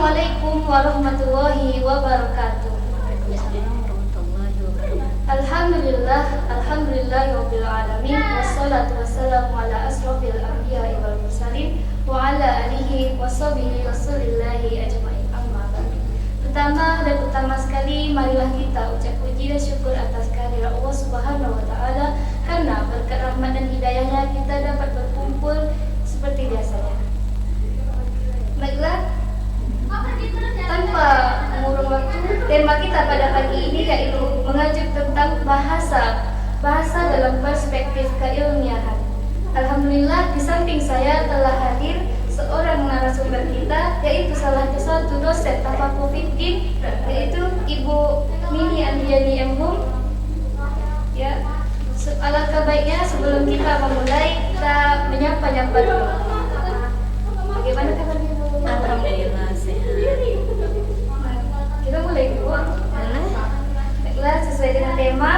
Assalamualaikum warahmatullahi wabarakatuh. Alhamdulillah, alhamdulillahirabbil alamin, wassalatu wassalamu ala asrofil anbiya'i wal mursalin wa ala alihi washabihi rasulillahi ajmain. Amma ba'du. Pertama dan utama sekali, marilah kita ucap puji dan syukur atas kehadiran Allah Subhanahu wa taala, karena berkat rahmat dan hidayahnya kita dapat berkumpul seperti biasanya. Baiklah, tanpa mengurung waktu, tema kita pada pagi ini yaitu mengajuk tentang bahasa dalam perspektif keilmiahan. Alhamdulillah, di samping saya telah hadir seorang narasumber kita, yaitu salah satu dosen Tafakuh Fiddin, yaitu Ibu Mini Andriani M.Hum. Ya, alangkah baiknya sebelum kita memulai, kita menyapa dulu. Bagaimana kabar Ibu? Alhamdulillah sehat. Kita mulai dulu. Baiklah, sesuai dengan tema,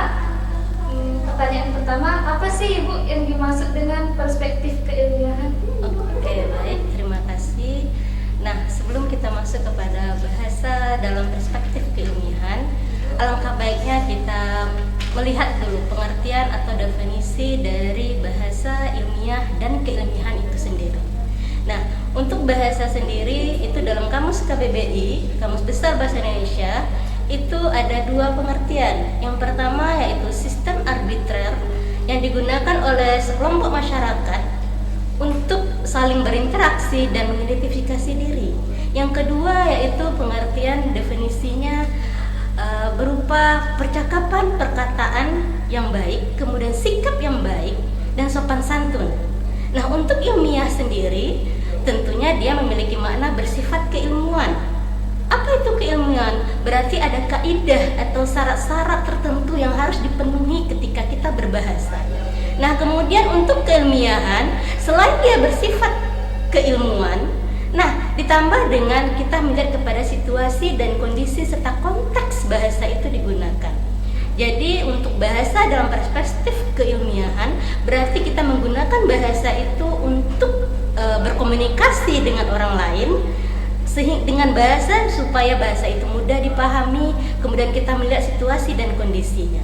pertanyaan pertama, apa sih Ibu yang dimaksud dengan perspektif keilmiahan? Oke, baik, terima kasih. Nah, sebelum kita masuk kepada bahasa dalam perspektif keilmiahan, alangkah baiknya kita melihat dulu pengertian atau definisi dari bahasa ilmiah dan keilmiahan itu sendiri. Nah, untuk bahasa sendiri itu dalam Kamus KBBI, Kamus Besar Bahasa Indonesia, itu ada dua pengertian. Yang pertama yaitu sistem arbitrer yang digunakan oleh sekelompok masyarakat untuk saling berinteraksi dan mengidentifikasi diri. Yang kedua yaitu pengertian definisinya berupa percakapan, perkataan yang baik, kemudian sikap yang baik dan sopan santun. Nah, untuk ilmiah sendiri tentunya dia memiliki makna bersifat keilmuan. Apa itu keilmuan? Berarti ada kaidah atau syarat-syarat tertentu yang harus dipenuhi ketika kita berbahasa. Nah, kemudian untuk keilmiahan, selain dia bersifat keilmuan, nah ditambah dengan kita melihat kepada situasi dan kondisi serta konteks bahasa itu digunakan. Jadi untuk bahasa dalam perspektif keilmiahan berarti kita menggunakan bahasa itu untuk berkomunikasi dengan orang lain, sehingga dengan bahasa supaya bahasa itu mudah dipahami, kemudian kita melihat situasi dan kondisinya.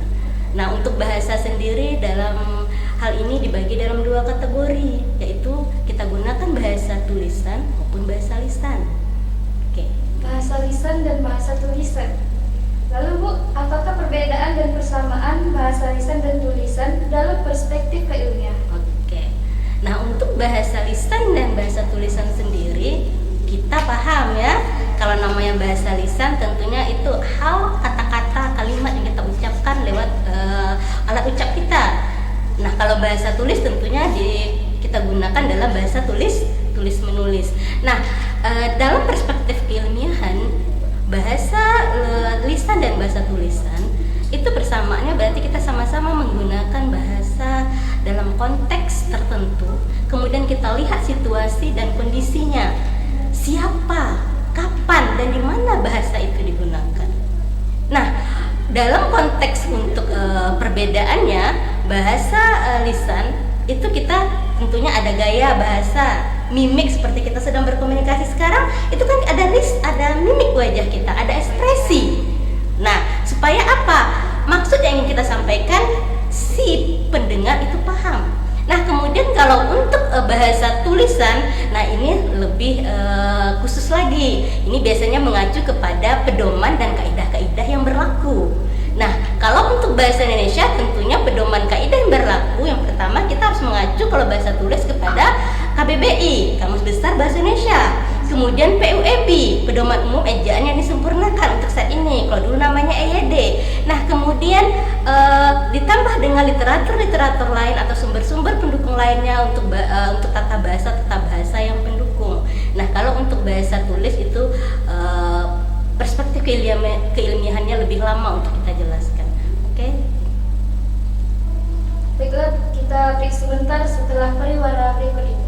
Nah, untuk bahasa sendiri dalam hal ini dibagi dalam dua kategori, yaitu kita gunakan bahasa tulisan maupun bahasa lisan. Oke. Bahasa lisan dan bahasa tulisan. Lalu Bu, apakah perbedaan dan persamaan bahasa lisan dan tulisan dalam perspektif keilmiahan? Oke. Nah, untuk bahasa lisan dan bahasa tulisan sendiri kita paham ya, kalau namanya bahasa lisan tentunya itu hal, kata-kata, kalimat yang kita ucapkan lewat alat ucap kita. Nah, kalau bahasa tulis tentunya kita gunakan dalam bahasa tulis menulis. Nah, dalam perspektif keilmiahan, bahasa lisan dan bahasa tulisan itu persamaannya berarti kita sama-sama menggunakan bahasa dalam konteks tertentu, kemudian kita lihat situasi dan kondisinya, siapa, kapan, dan di mana bahasa itu digunakan. Nah, dalam konteks untuk perbedaannya, bahasa lisan itu kita tentunya ada gaya bahasa, mimik seperti kita sedang berkomunikasi sekarang, itu kan ada mimik wajah kita, ada ekspresi. Nah, supaya apa? Maksud yang ingin kita sampaikan si pendengar itu paham. Nah, kemudian kalau untuk bahasa tulisan, nah ini lebih khusus lagi. Ini biasanya mengacu kepada pedoman dan kaidah-kaidah yang berlaku. Nah, kalau untuk bahasa Indonesia tentunya pedoman kaidah yang berlaku, yang pertama kita harus mengacu kalau bahasa tulis kepada KBBI, Kamus Besar Bahasa Indonesia. Kemudian PUEB, Pedoman Umum Ejaan yang disempurnakan untuk saat ini. Kalau dulu namanya EYD. Nah, kemudian ditambah dengan literatur lain atau sumber-sumber pendukung lainnya untuk tata bahasa yang pendukung. Nah, kalau untuk bahasa tulis itu perspektif keilmiahannya lebih lama untuk kita jelaskan. Oke? Baiklah, kita break sebentar setelah pariwara berikut ini.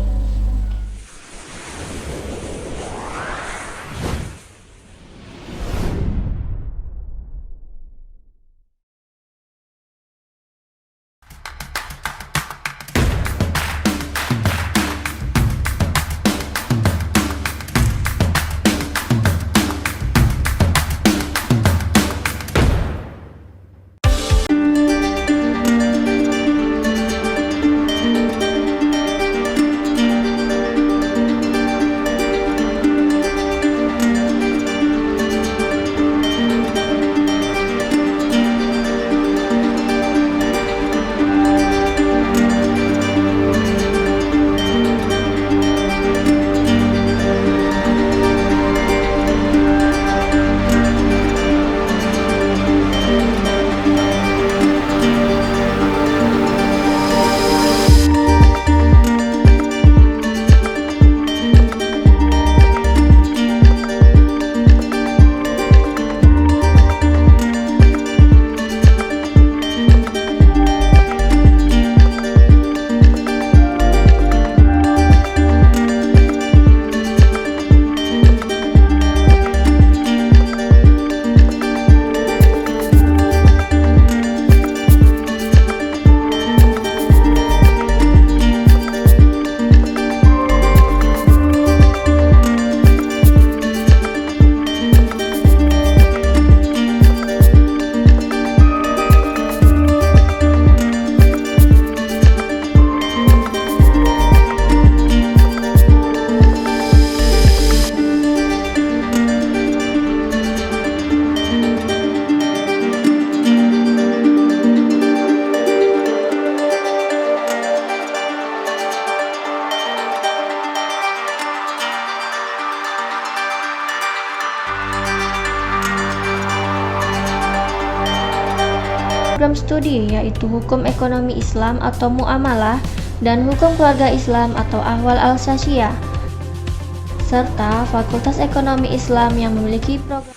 program studi yaitu Hukum Ekonomi Islam atau Muamalah dan Hukum Keluarga Islam atau Ahwal Alsasiyah, serta Fakultas Ekonomi Islam yang memiliki program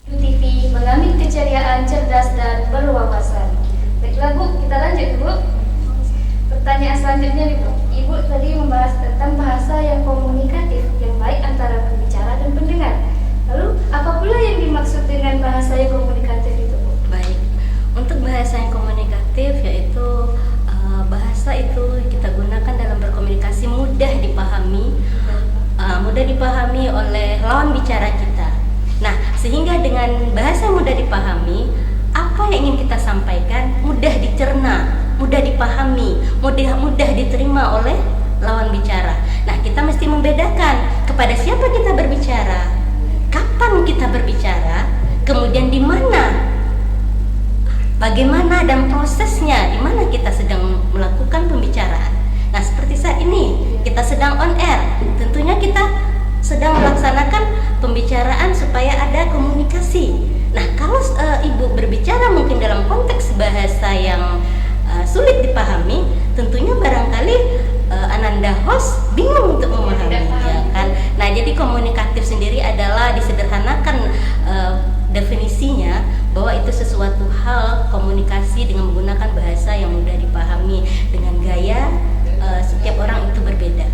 TV mengambil keceriaan, cerdas dan berwawasan. Baiklah Bu, kita lanjut Bu. Pertanyaan selanjutnya nih Bu. Ibu tadi membahas tentang bahasa yang komunikatif yang baik antara pembicara dan pendengar. Lalu apa pula yang dimaksud dengan bahasa yang komunikatif itu Bu? Baik, untuk bahasa yang komunikatif yaitu bahasa itu kita gunakan dalam berkomunikasi mudah dipahami oleh lawan bicara kita. Nah, sehingga dengan bahasa yang mudah dipahami, apa yang ingin kita sampaikan mudah dicerna, mudah dipahami, mudah diterima oleh lawan bicara. Nah, kita mesti membedakan kepada siapa kita berbicara, kapan kita berbicara, kemudian di mana, bagaimana dan prosesnya, di mana kita sedang melakukan pembicaraan. Nah, seperti saat ini kita sedang on air, tentunya kita sedang melaksanakan pembicaraan supaya ada komunikasi. Nah, kalau ibu berbicara mungkin dalam konteks bahasa yang sulit dipahami, tentunya barangkali Ananda host bingung untuk memahami, ya kan? Nah, jadi komunikatif sendiri adalah disederhanakan definisinya bahwa itu sesuatu hal komunikasi dengan menggunakan bahasa yang mudah dipahami dengan gaya setiap orang itu berbeda.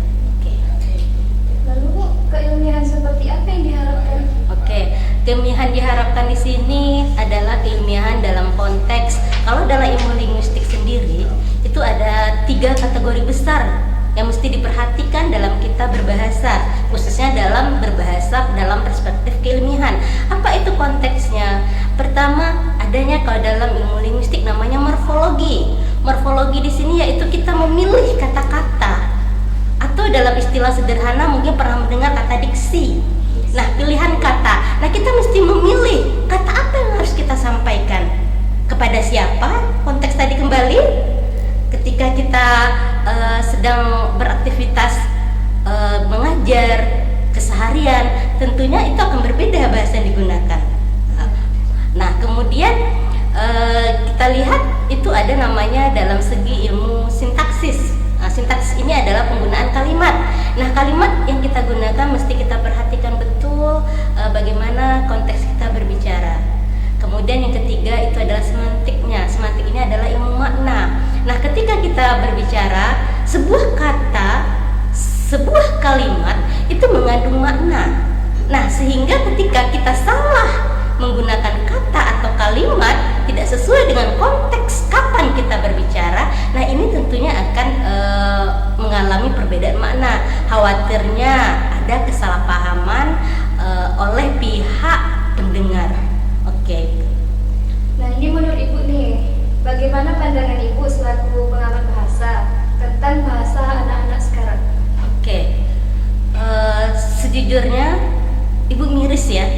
Lalu Bu, keilmiahan seperti apa yang diharapkan? Oke, keilmiahan diharapkan di sini adalah keilmiahan dalam konteks, kalau dalam ilmu linguistik sendiri itu ada 3 kategori besar yang mesti diperhatikan dalam kita berbahasa, khususnya dalam berbahasa dalam perspektif keilmiahan. Apa itu konteksnya? Pertama, adanya kalau dalam ilmu linguistik namanya morfologi. Morfologi di sini yaitu kita memilih kata-kata, atau dalam istilah sederhana mungkin pernah mendengar kata diksi. Nah, pilihan kata. Nah, kita mesti memilih kata apa yang harus kita sampaikan kepada siapa. Konteks tadi kembali, ketika kita sedang beraktivitas mengajar keseharian, tentunya itu akan berbeda bahasa yang digunakan. Nah, kemudian kita lihat itu ada namanya dalam segi ilmu sintaksis. Nah, sintaksis ini adalah penggunaan kalimat. Nah, kalimat yang kita gunakan mesti kita perhatikan betul bagaimana konteks kita berbicara. Kemudian yang ketiga itu adalah semantiknya. Semantik ini adalah ilmu makna. Nah, ketika kita berbicara, sebuah kata, sebuah kalimat itu mengandung makna. Nah, sehingga ketika kita salah menggunakan kata atau kalimat tidak sesuai dengan konteks kapan kita berbicara, nah ini tentunya akan mengalami perbedaan makna. Khawatirnya ada kesalahpahaman oleh pihak pendengar. Oke. Nah, ini menurut Ibu nih, bagaimana pandangan Ibu selaku pengamat bahasa tentang bahasa anak-anak sekarang? Oke. Sejujurnya Ibu miris ya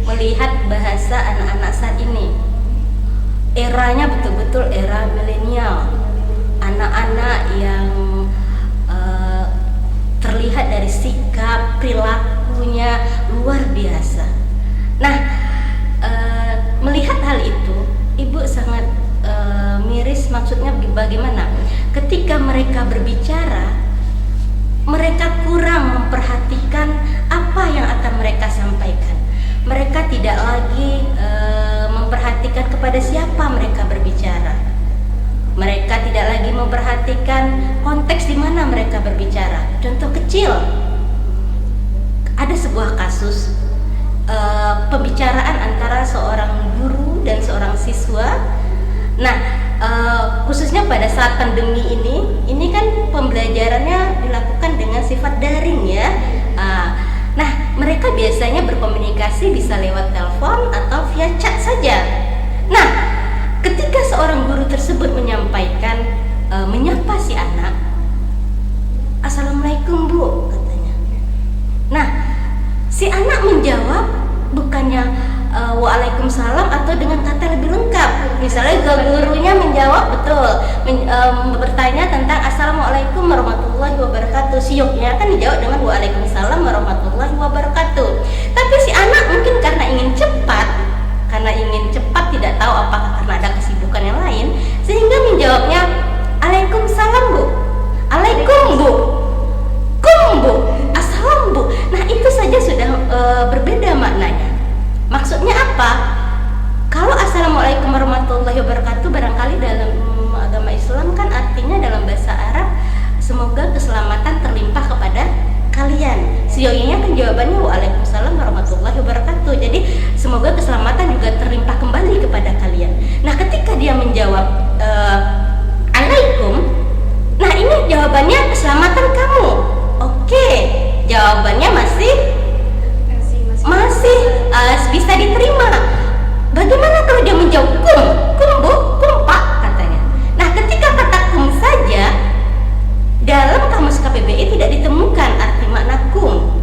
melihat bahasa anak-anak saat ini. Eranya betul-betul era milenial. Anak-anak yang terlihat dari sikap, perilakunya luar biasa. Nah, melihat hal itu, Ibu sangat miris. Maksudnya bagaimana? Ketika mereka berbicara, mereka kurang memperhatikan apa yang akan mereka sampaikan. Mereka tidak lagi memperhatikan kepada siapa mereka berbicara. Mereka tidak lagi memperhatikan konteks di mana mereka berbicara. Contoh kecil, ada sebuah kasus pembicaraan antara seorang guru dan seorang siswa. Nah, khususnya pada saat pandemi ini kan pembelajarannya dilakukan dengan sifat daring ya. Nah, mereka biasanya berkomunikasi bisa lewat telepon atau via chat saja. Nah, ketika seorang guru tersebut menyampaikan, menyapa si anak, "Assalamualaikum Bu," katanya. Nah, si anak menjawab bukannya Waalaikumsalam atau dengan kata lebih lengkap. Misalnya gurunya menjawab bertanya tentang Assalamualaikum warahmatullahi wabarakatuh. Sioknya kan dijawab dengan Waalaikumsalam warahmatullahi wabarakatuh. Tapi si anak mungkin karena ingin cepat tidak tahu apakah karena ada kesibukan yang lain, sehingga menjawabnya Waalaikumsalam Bu, Alaikum Bu, Kum Bu, Assalam Bu. Nah, itu saja sudah berbeda maknanya. Maksudnya apa? Kalau Assalamualaikum warahmatullahi wabarakatuh barangkali dalam agama Islam kan artinya dalam bahasa Arab semoga keselamatan terlimpah kepada kalian. Sioyanya kan jawabannya Waalaikumsalam warahmatullahi wabarakatuh. Jadi semoga keselamatan juga terlimpah kembali kepada kalian. Nah, ketika dia menjawab Alaikum, nah ini jawabannya keselamatan kamu. Oke, jawabannya masih bisa diterima. Bagaimana kalau dia menjawab kum Bu, kum Pak, katanya. Nah, ketika kata kum saja dalam kamus KBBI tidak ditemukan arti makna kum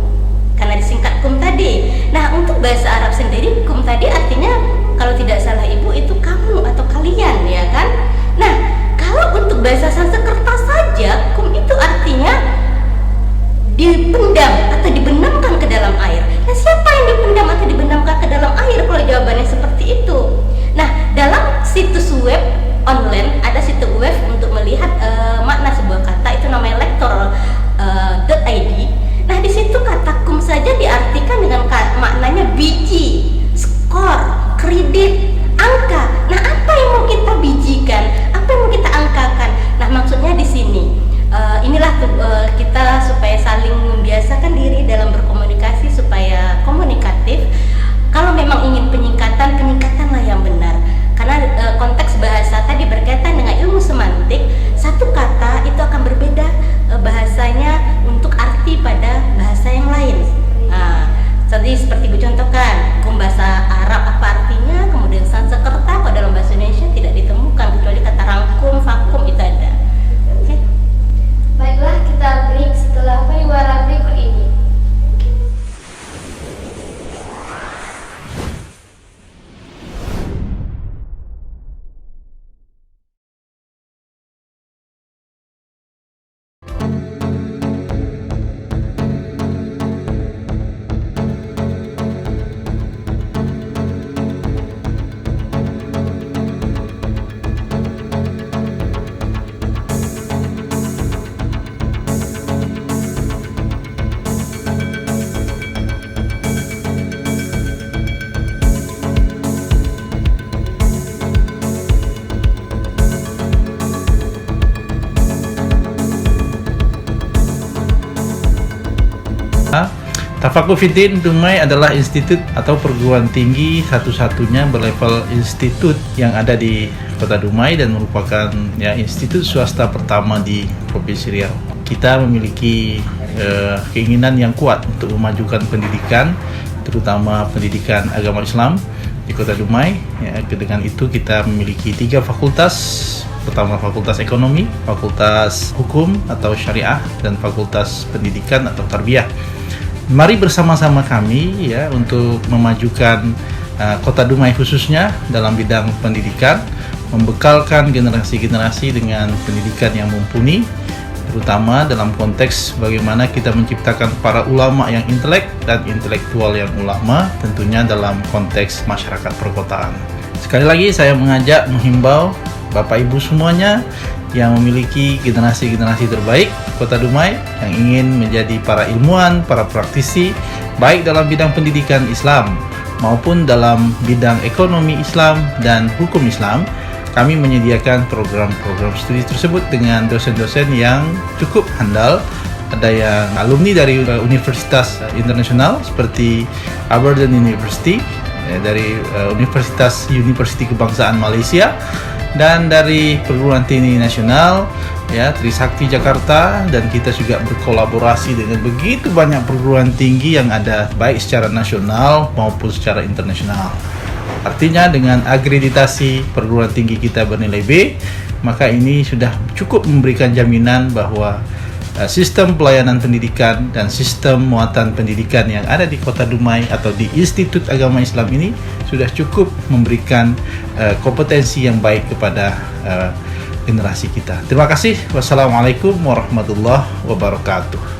karena disingkat kum tadi. Nah, untuk bahasa Arab sendiri kum tadi artinya kalau tidak salah Ibu itu kamu atau kalian, ya kan? Nah, kalau untuk bahasa Sanskerta saja kum itu artinya dipendam atau dibenamkan ke dalam air. Nah, siapa yang dipendam atau dibenamkan ke dalam air kalau jawabannya seperti itu? Nah, dalam situs web online ada situs web untuk melihat makna sebuah kata, itu namanya lektor.id. Nah, di situ kata kum saja diartikan dengan maknanya biji, skor, kredit, angka. Nah, apa yang mau kita bijikan? Apa yang mau kita angkakan? Nah, maksudnya di sini inilah kita supaya saling membiasakan diri dalam berkomunikasi supaya komunikatif. Kalau memang ingin penyingkatanlah yang benar. Karena konteks bahasa tadi berkaitan dengan ilmu semantik, satu kata itu akan berbeda bahasanya untuk arti pada bahasa yang lain. Nah, seperti dicontohkan, bahasa Arab apa artinya, kemudian Sanskerta kalau dalam bahasa Indonesia tidak ditemukan kecuali kata rangkum, vakum itu ada. Baiklah, kita break setelah pariwara berikut ini. Tafaqquh Fiddin Dumai adalah institut atau perguruan tinggi satu-satunya berlevel institut yang ada di Kota Dumai dan merupakan institut swasta pertama di Provinsi Riau. Kita memiliki keinginan yang kuat untuk memajukan pendidikan, terutama pendidikan agama Islam di Kota Dumai. Dengan itu kita memiliki 3 fakultas. Pertama Fakultas Ekonomi, Fakultas Hukum atau Syariah, dan Fakultas Pendidikan atau Tarbiyah. Mari bersama-sama kami untuk memajukan Kota Dumai khususnya dalam bidang pendidikan, membekalkan generasi-generasi dengan pendidikan yang mumpuni, terutama dalam konteks bagaimana kita menciptakan para ulama yang intelek dan intelektual yang ulama, tentunya dalam konteks masyarakat perkotaan. Sekali lagi saya menghimbau Bapak Ibu semuanya yang memiliki generasi-generasi terbaik Kota Dumai yang ingin menjadi para ilmuwan, para praktisi baik dalam bidang pendidikan Islam maupun dalam bidang ekonomi Islam dan hukum Islam. Kami menyediakan program-program studi tersebut dengan dosen-dosen yang cukup handal. Ada yang alumni dari universitas internasional seperti Aberdeen University, dari University Kebangsaan Malaysia, dan dari perguruan tinggi nasional ya Trisakti Jakarta, dan kita juga berkolaborasi dengan begitu banyak perguruan tinggi yang ada baik secara nasional maupun secara internasional. Artinya dengan akreditasi perguruan tinggi kita bernilai B, maka ini sudah cukup memberikan jaminan bahwa sistem pelayanan pendidikan dan sistem muatan pendidikan yang ada di Kota Dumai atau di Institut Agama Islam ini sudah cukup memberikan kompetensi yang baik kepada generasi kita. Terima kasih. Wassalamualaikum warahmatullahi wabarakatuh.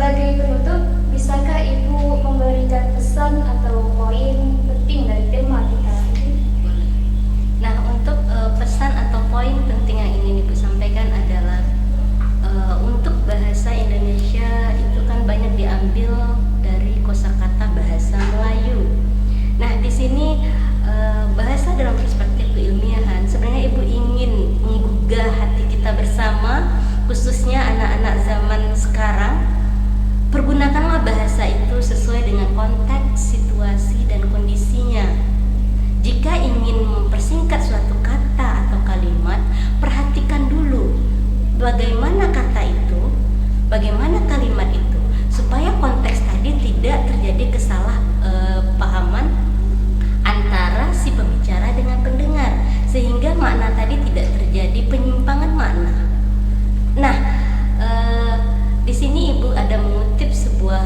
Sebagai penutup, bisakah Ibu memberikan pesan atau poin penting dari tema kita ini? Nah, untuk pesan atau poin penting yang ingin Ibu sampaikan adalah untuk bahasa Indonesia itu kan banyak diambil dari kosakata bahasa Melayu. Nah, di sini bahasa dalam perspektif keilmiahan sebenarnya Ibu ingin menggugah hati kita bersama, khususnya anak-anak zaman sekarang. Pergunakanlah bahasa itu sesuai dengan konteks, situasi, dan kondisinya. Jika ingin mempersingkat suatu kata atau kalimat, perhatikan dulu bagaimana kata itu, bagaimana kalimat itu, supaya konteks tadi tidak terjadi kesalahpahaman antara si pembicara dengan pendengar, sehingga makna tadi tidak terjadi penyimpangan makna. Nah, di sini Ibu ada mengutip sebuah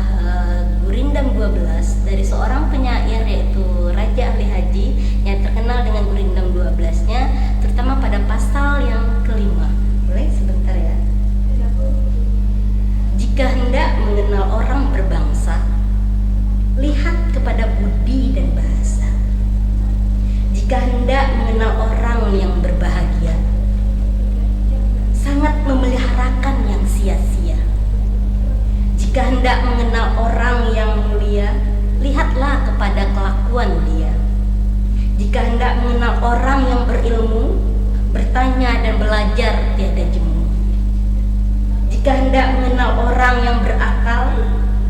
Gurindam 12 dari seorang penyair yaitu Raja Ahli Haji yang terkenal dengan Gurindam 12-nya, terutama pada pasal yang kelima. Boleh sebentar ya? Jika hendak mengenal orang berbangsa, lihat kepada budi dan bahasa. Jika hendak mengenal orang yang berbahagia, sangat memeliharakan yang sia-sia. Jika hendak mengenal orang yang mulia, lihatlah kepada kelakuan dia. Jika hendak mengenal orang yang berilmu, bertanya dan belajar tiada jemu. Jika hendak mengenal orang yang berakal,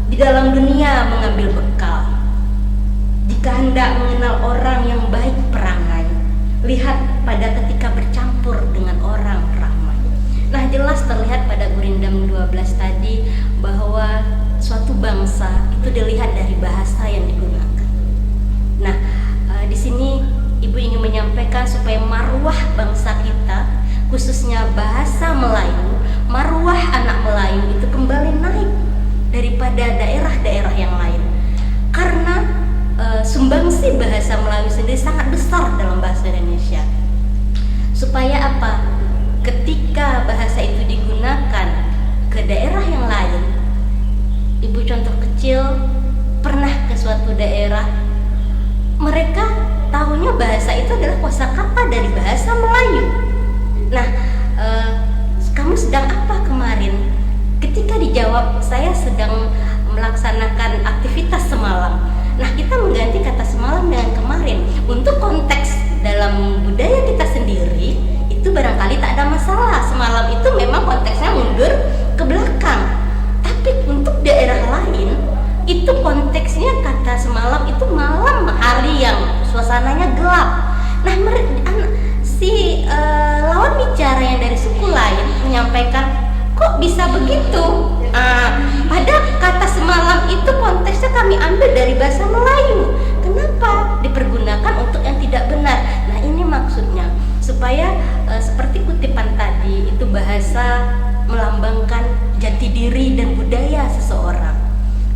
di dalam dunia mengambil bekal. Jika hendak mengenal orang yang baik perangai, lihat pada ketika bercampur dengan orang ramai. Nah, jelas terlihat pada Gurindam 12 tadi bahwa suatu bangsa itu dilihat dari bahasa yang digunakan. Nah, di sini Ibu ingin menyampaikan supaya marwah bangsa kita, khususnya bahasa Melayu, marwah anak Melayu itu kembali naik daripada daerah-daerah yang lain. Karena sumbangsi bahasa Melayu sendiri sangat besar dalam bahasa Indonesia. Supaya apa? Ketika bahasa itu digunakan ke daerah yang lain, Ibu contoh kecil, pernah ke suatu daerah, mereka tahunya bahasa itu adalah kosakata dari bahasa Melayu. Nah, kamu sedang apa kemarin? Ketika dijawab, saya sedang melaksanakan aktivitas semalam. Nah, kita mengganti kata semalam dengan kemarin. Untuk konteks dalam budaya kita sendiri, itu barangkali tak ada masalah. Semalam itu memang konteksnya mundur ke belakang. Tapi untuk daerah lain, konteksnya kata semalam itu malam hari yang suasananya gelap. Nah, si lawan bicara yang dari suku lain menyampaikan, kok bisa begitu? Pada kata semalam itu konteksnya kami ambil dari bahasa Melayu. Kenapa dipergunakan untuk yang tidak benar? Nah, ini maksudnya supaya seperti kutipan tadi itu bahasa melambangkan jati diri dan budaya seseorang.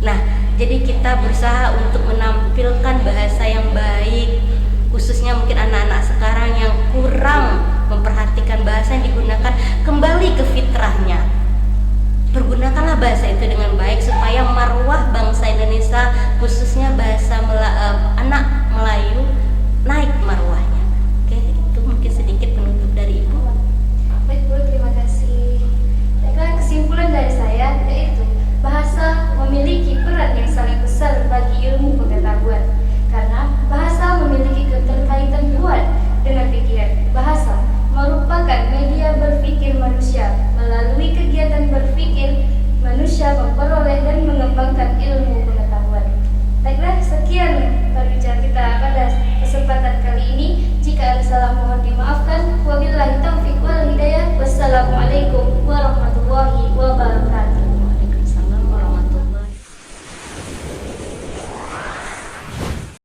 Nah, jadi kita berusaha untuk menampilkan bahasa yang baik, khususnya mungkin anak-anak sekarang yang kurang memperhatikan bahasa yang digunakan, kembali ke fitrahnya. Pergunakanlah bahasa itu dengan baik supaya marwah bangsa Indonesia, khususnya bahasa anak